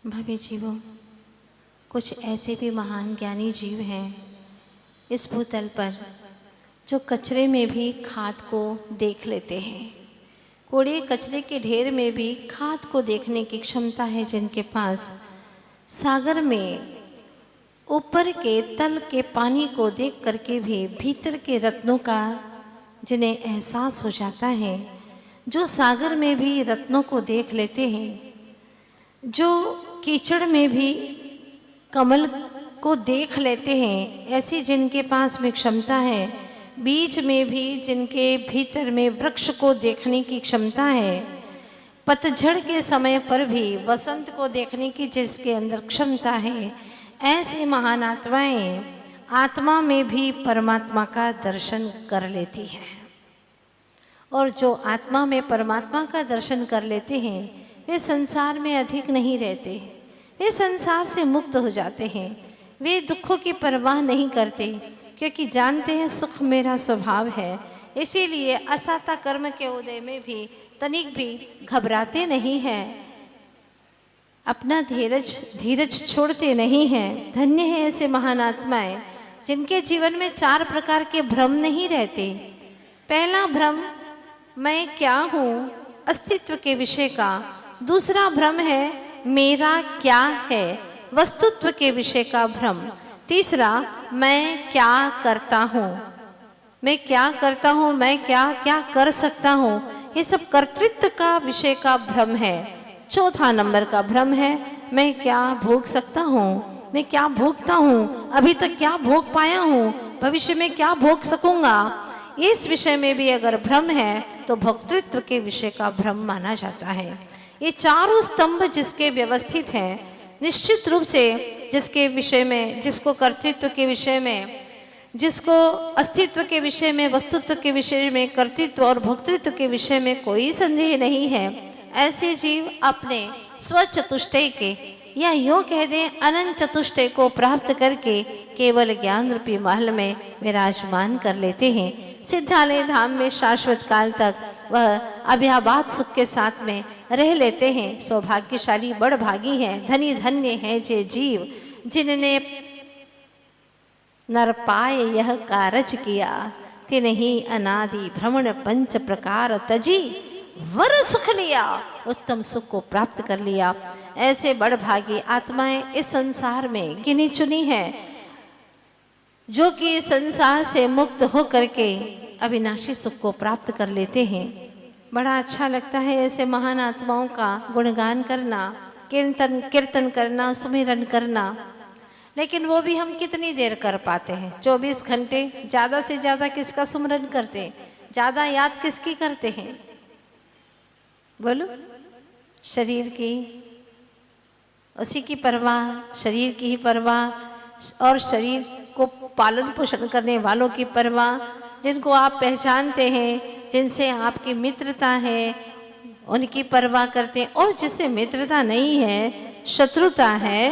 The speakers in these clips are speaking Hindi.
भव्य जीवों, कुछ ऐसे भी महान ज्ञानी जीव हैं इस भूतल पर जो कचरे में भी खाद को देख लेते हैं। कूड़े कचरे के ढेर में भी खाद को देखने की क्षमता है जिनके पास। सागर में ऊपर के तल के पानी को देख करके भी भीतर के रत्नों का जिन्हें एहसास हो जाता है, जो सागर में भी रत्नों को देख लेते हैं, जो कीचड़ में भी कमल को देख लेते हैं, ऐसी जिनके पास में क्षमता है, बीज में भी जिनके भीतर में वृक्ष को देखने की क्षमता है, पतझड़ के समय पर भी वसंत को देखने की जिसके अंदर क्षमता है, ऐसे महान आत्माएं आत्मा में भी परमात्मा का दर्शन कर लेती है। और जो आत्मा में परमात्मा का दर्शन कर लेते हैं वे संसार में अधिक नहीं रहते, वे संसार से मुक्त हो जाते हैं। वे दुखों की परवाह नहीं करते क्योंकि जानते हैं सुख मेरा स्वभाव है। इसीलिए असाता कर्म के उदय में भी तनिक भी घबराते नहीं हैं, अपना धीरज छोड़ते नहीं हैं। धन्य है ऐसे महान आत्माएं जिनके जीवन में 4 प्रकार के भ्रम नहीं रहते। पहला भ्रम मैं क्या हूँ, अस्तित्व के विषय का। दूसरा भ्रम है मेरा क्या है, वस्तुत्व के विषय का भ्रम। तीसरा मैं क्या करता हूँ, मैं क्या करता हूँ, मैं क्या क्या कर सकता हूँ, ये सब कर्तृत्व का विषय का भ्रम है। चौथा नंबर का भ्रम है मैं क्या भोग सकता हूँ, मैं क्या भोगता हूँ, अभी तक क्या भोग पाया हूँ, भविष्य में क्या भोग सकूंगा। इस विषय में भी अगर भ्रम है तो भोक्तृत्व के विषय का भ्रम माना जाता है। ये चारों स्तंभ जिसके व्यवस्थित हैं, निश्चित रूप से जिसके विषय में, जिसको कर्तृत्व के विषय में, जिसको अस्तित्व के विषय में, वस्तुत्व के विषय में, कर्तृत्व और भोक्तृत्व के विषय में कोई संदेह नहीं है, ऐसे जीव अपने स्वचतुष्टय के या यूँ कह दें अनंत चतुष्टय को प्राप्त करके केवल ज्ञान रूपी महल में विराजमान कर लेते हैं। सिद्धालय धाम में शाश्वत काल तक वह अभ्याबाद सुख के साथ में रह लेते हैं। सौभाग्यशाली बड़भागी हैं, धनी धन्य हैं जे जीव जिनने नर पाए यह कारज किया, तिन्हीं अनादि भ्रमण पंच प्रकार तजी वर सुख लिया, उत्तम सुख को प्राप्त कर लिया। ऐसे बड़भागी आत्माएं इस संसार में गिनी चुनी हैं जो कि संसार से मुक्त हो करके अविनाशी सुख को प्राप्त कर लेते हैं। बड़ा अच्छा लगता है ऐसे महान आत्माओं का गुणगान करना, कीर्तन करना, सुमिरन करना, लेकिन वो भी हम कितनी देर कर पाते हैं? 24 घंटे ज़्यादा से ज़्यादा किसका सुमिरन करते हैं? ज़्यादा याद किसकी करते हैं? बोलो। शरीर की, उसी की परवाह, शरीर की ही परवाह और शरीर को पालन पोषण करने वालों की परवाह, जिनको आप पहचानते हैं, जिनसे आपकी मित्रता है, उनकी परवाह करते हैं। और जिससे मित्रता नहीं है, शत्रुता है,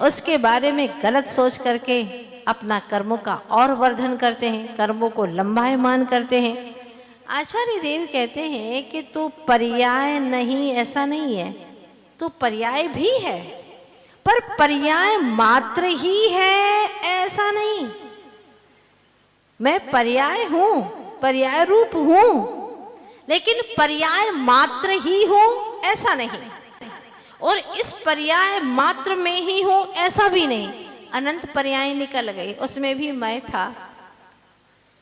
उसके बारे में गलत सोच करके अपना कर्मों का और वर्धन करते हैं, कर्मों को लंबायमान करते हैं। आचार्य देव कहते हैं कि तो पर्याय नहीं, ऐसा नहीं है, तो पर्याय भी है, पर पर्याय मात्र ही है ऐसा नहीं। मैं पर्याय हूं, पर्याय रूप हूं, लेकिन पर्याय मात्र ही हूं ऐसा नहीं, और इस पर्याय मात्र में ही हूं ऐसा भी नहीं। अनंत पर्याय निकल गए, उसमें भी मैं था,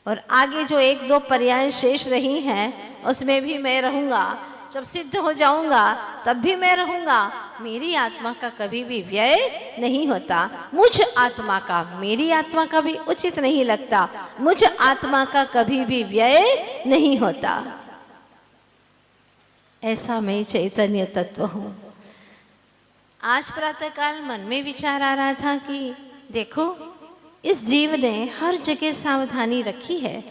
और आगे जो 1-2 पर्याय शेष रही हैं उसमें भी मैं रहूंगा। जब सिद्ध हो जाऊंगा तब भी मैं रहूंगा। मेरी आत्मा का कभी भी व्यय नहीं होता, मुझ आत्मा का, मेरी आत्मा का भी उचित नहीं लगता, मुझ आत्मा का कभी भी व्यय नहीं होता। ऐसा मैं चैतन्य तत्व हूं। आज प्रातःकाल मन में विचार आ रहा था कि देखो, इस जीव ने हर जगह सावधानी रखी है।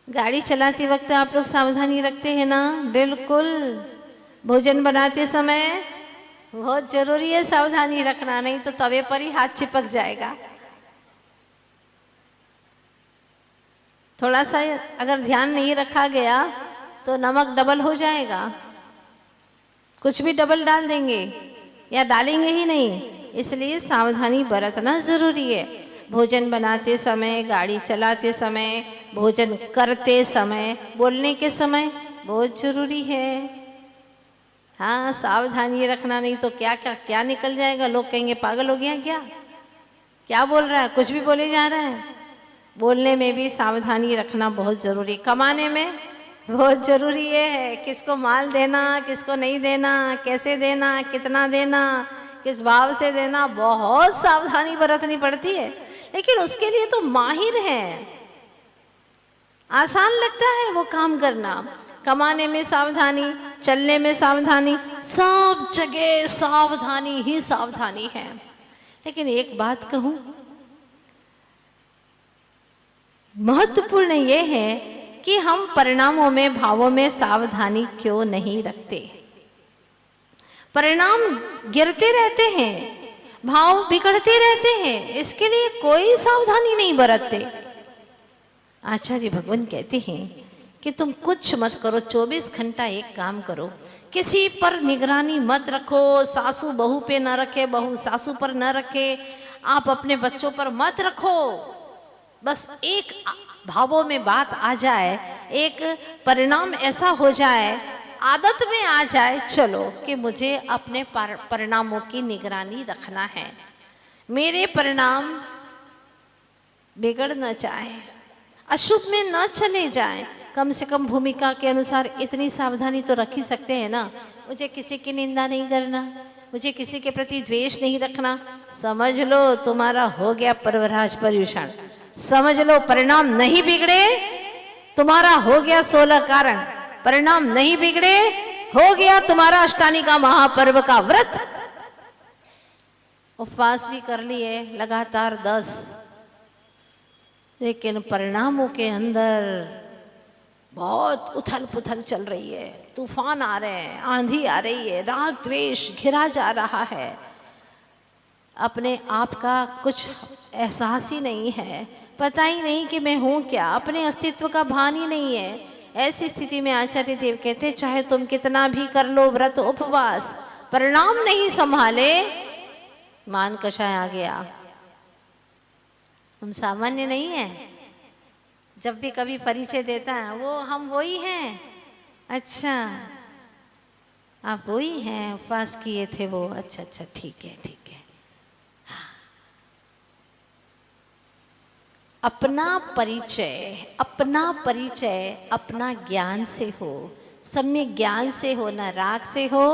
गाड़ी चलाते वक्त आप लोग सावधानी रखते हैं ना? बिल्कुल। भोजन बनाते समय बहुत जरूरी है सावधानी रखना, नहीं तो तवे पर ही हाथ चिपक जाएगा। थोड़ा सा अगर ध्यान नहीं रखा गया तो नमक डबल हो जाएगा, कुछ भी डबल डाल देंगे या डालेंगे ही नहीं। इसलिए सावधानी बरतना ज़रूरी है। भोजन बनाते समय, गाड़ी चलाते समय, भोजन करते समय, बोलने के समय बहुत ज़रूरी है। हाँ, सावधानी रखना, नहीं तो क्या क्या क्या निकल जाएगा। लोग कहेंगे पागल हो गया क्या, क्या बोल रहा है, कुछ भी बोले जा रहा है। बोलने में भी सावधानी रखना बहुत ज़रूरी, कमाने में बहुत ज़रूरी है। किसको माल देना, किसको नहीं देना, कैसे देना, कितना देना, किस भाव से देना, बहुत सावधानी बरतनी पड़ती है। लेकिन उसके लिए तो माहिर हैं। आसान लगता है वो काम करना। कमाने में सावधानी, चलने में सावधानी, सब जगह सावधानी ही सावधानी है। लेकिन एक बात कहूं, महत्वपूर्ण ये है कि हम परिणामों में, भावों में सावधानी क्यों नहीं रखते। परिणाम गिरते रहते हैं, भाव बिगड़ते रहते हैं, इसके लिए कोई सावधानी नहीं बरतते। आचार्य भगवान कहते हैं कि तुम कुछ मत करो, 24 घंटा एक काम करो, किसी पर निगरानी मत रखो। सासू बहू पे न रखे, बहू सासू पर न रखे, आप अपने बच्चों पर मत रखो। बस एक भावों में बात आ जाए, एक परिणाम ऐसा हो जाए, आदत में आ जाए, चलो कि मुझे अपने परिणामों की निगरानी रखना है, मेरे परिणाम बिगड़ न जाए, अशुभ में न चले जाए। कम से कम भूमिका के अनुसार इतनी सावधानी तो रख ही सकते हैं ना। मुझे किसी की निंदा नहीं करना, मुझे किसी के प्रति द्वेष नहीं रखना। समझ लो तुम्हारा हो गया परवराज पर्यूषण, समझ लो परिणाम नहीं बिगड़े, तुम्हारा हो गया 16 कारण, परिणाम नहीं बिगड़े, हो गया तुम्हारा अष्टानी का महापर्व का व्रत। उपवास भी कर लिए लगातार 10, लेकिन परिणामों के अंदर बहुत उथल पुथल चल रही है, तूफान आ रहे हैं, आंधी आ रही है, राग द्वेष घिरा जा रहा है, अपने आप का कुछ एहसास ही नहीं है, पता ही नहीं कि मैं हूँ क्या, अपने अस्तित्व का भान ही नहीं है। ऐसी स्थिति में आचार्य देव कहते, चाहे तुम कितना भी कर लो व्रत उपवास, परिणाम नहीं संभाले, मान कषाय आ गया। हम सामान्य नहीं है। जब भी कभी परिचय देता है, वो हम वही हैं। अच्छा, आप वही हैं, उपवास किए थे वो, अच्छा अच्छा ठीक है ठीक है। अपना परिचय अपना ज्ञान से हो, सम्यक ज्ञान से हो, न राग से हो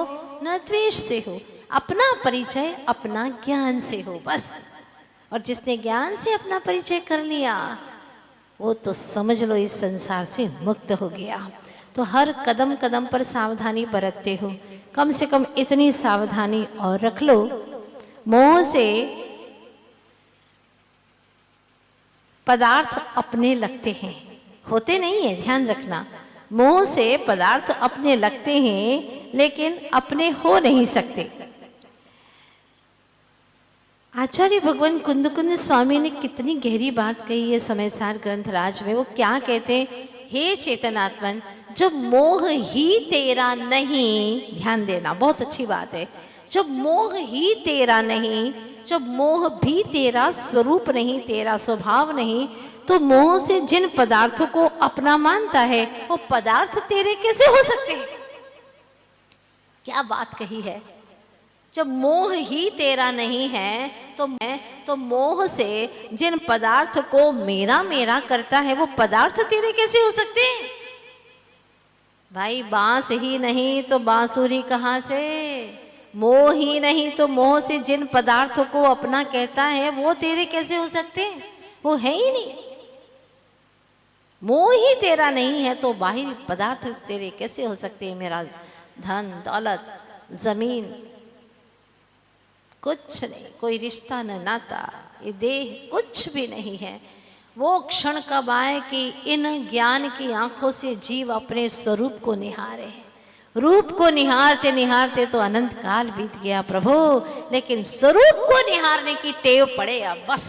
न द्वेष से हो। अपना परिचय अपना ज्ञान से हो बस। और जिसने ज्ञान से अपना परिचय कर लिया, वो तो समझ लो इस संसार से मुक्त हो गया। तो हर कदम कदम पर सावधानी बरतते हो, कम से कम इतनी सावधानी और रख लो, मोह से पदार्थ अपने लगते हैं, होते नहीं है, ध्यान रखना। मोह से पदार्थ अपने लगते हैं लेकिन अपने हो नहीं सकते। आचार्य भगवान कुंद कुंद स्वामी ने कितनी गहरी बात कही है समय सार ग्रंथराज में। वो क्या कहते हैं, हे चेतनात्मन, जब मोह ही तेरा नहीं, ध्यान देना बहुत अच्छी बात है, जब मोह ही तेरा नहीं, जब मोह भी तेरा स्वरूप नहीं, तेरा स्वभाव नहीं, तो मोह से जिन पदार्थों को अपना मानता है, वो पदार्थ तेरे कैसे हो सकते हैं। क्या बात कही है। जब मोह ही तेरा नहीं है तो मोह से जिन पदार्थ को मेरा मेरा करता है, वो पदार्थ तेरे कैसे हो सकते हैं। भाई बांस ही नहीं तो बांसुरी कहाँ से, मोह ही नहीं तो मोह से जिन पदार्थों को अपना कहता है, वो तेरे कैसे हो सकते हैं, वो है ही नहीं। मोह ही तेरा नहीं है तो बाहरी पदार्थ तेरे कैसे हो सकते हैं। मेरा धन दौलत जमीन कुछ नहीं, कोई रिश्ता न नाता, ये देह कुछ भी नहीं है। वो क्षण कब आए कि इन ज्ञान की आंखों से जीव अपने स्वरूप को निहारे। रूप को निहारते निहारते तो अनंत काल बीत गया प्रभु, लेकिन स्वरूप को निहारने की टेव पड़े अब बस।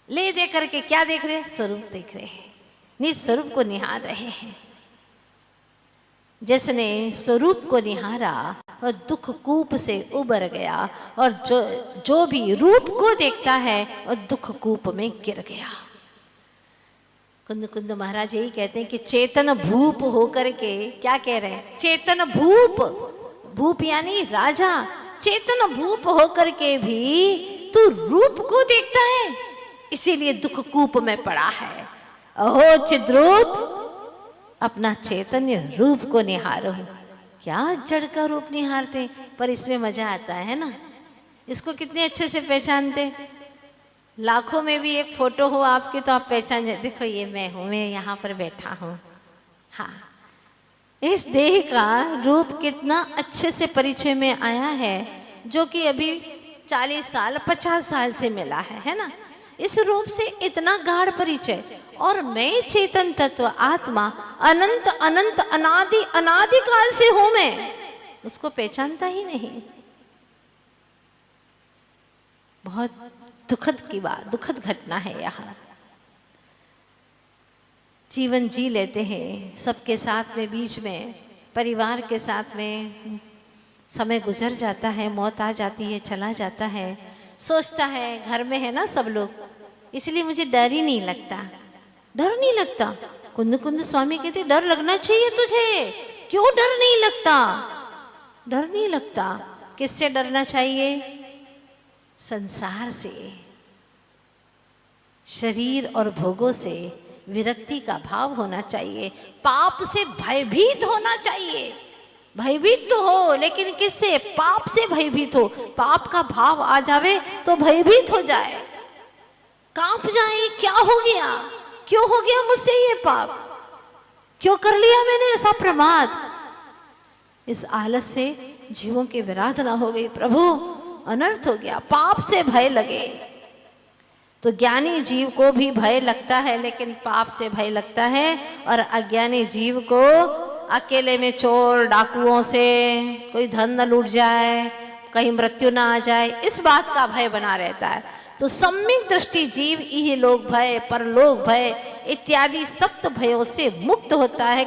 ले दे करके क्या देख रहे हैं, स्वरूप देख रहे हैं, निज स्वरूप को निहार रहे हैं। जिसने स्वरूप को निहारा वह दुख कूप से उबर गया, और जो भी रूप को देखता है वह दुख कूप में गिर गया। कुंद कुंद महाराज यही कहते हैं कि चेतन भूप होकर के, क्या कह रहे हैं, चेतन भूप, भूप यानी राजा, चेतन भूप होकर के भी तू रूप को देखता है, इसीलिए दुख कूप में पड़ा है। अहो चिद्रूप, अपना चैतन्य रूप को निहारो। क्या जड़ का रूप निहारते, पर इसमें मजा आता है ना, इसको कितने अच्छे से पहचानते। लाखों में भी एक फोटो हो आपकी तो आप पहचान जाते, देखो ये मैं हूं, मैं यहाँ पर बैठा हूँ। हाँ, इस देह का रूप कितना अच्छे से परिचय में आया है, जो कि अभी 40 साल 50 साल से मिला है ना। इस रूप से इतना गाढ़ परिचय, और मैं चेतन तत्व आत्मा अनंत अनंत अनादि अनादि काल से हूं मैं, उसको पहचानता ही नहीं। बहुत दुखद की बात, दुखद घटना है। यहाँ जीवन जी लेते हैं सबके साथ में, बीच में परिवार के साथ में समय गुजर जाता है, मौत आ जाती है, चला जाता है, सोचता है घर में है ना सब लोग, इसलिए मुझे डर ही नहीं लगता, डर नहीं लगता। कुंद कुंद स्वामी कहते डर लगना चाहिए तुझे, क्यों डर नहीं लगता, डर नहीं लगता। किससे डरना चाहिए, संसार से, शरीर और भोगों से विरक्ति का भाव होना चाहिए, पाप से भयभीत होना चाहिए। भयभीत तो हो, लेकिन किससे, पाप से भयभीत हो। पाप का भाव आ जावे तो भयभीत हो जाए, कांप जाए, क्या हो गया, क्यों हो गया मुझसे ये पाप, क्यों कर लिया मैंने ऐसा प्रमाद। इस आलस से जीवों की विराधना हो गई, प्रभु अनर्थ हो गया, पाप से भय लगे। तो ज्ञानी जीव को भी भय लगता है, लेकिन पाप से भय लगता है। और अज्ञानी जीव को अकेले में चोर डाकुओं से कोई धन न लूट जाए, कहीं मृत्यु ना आ जाए, इस बात का भय बना रहता है। तो सम्यक दृष्टि जीव इह लोक भय, परलोक भय इत्यादि सप्त भयों से मुक्त होता है।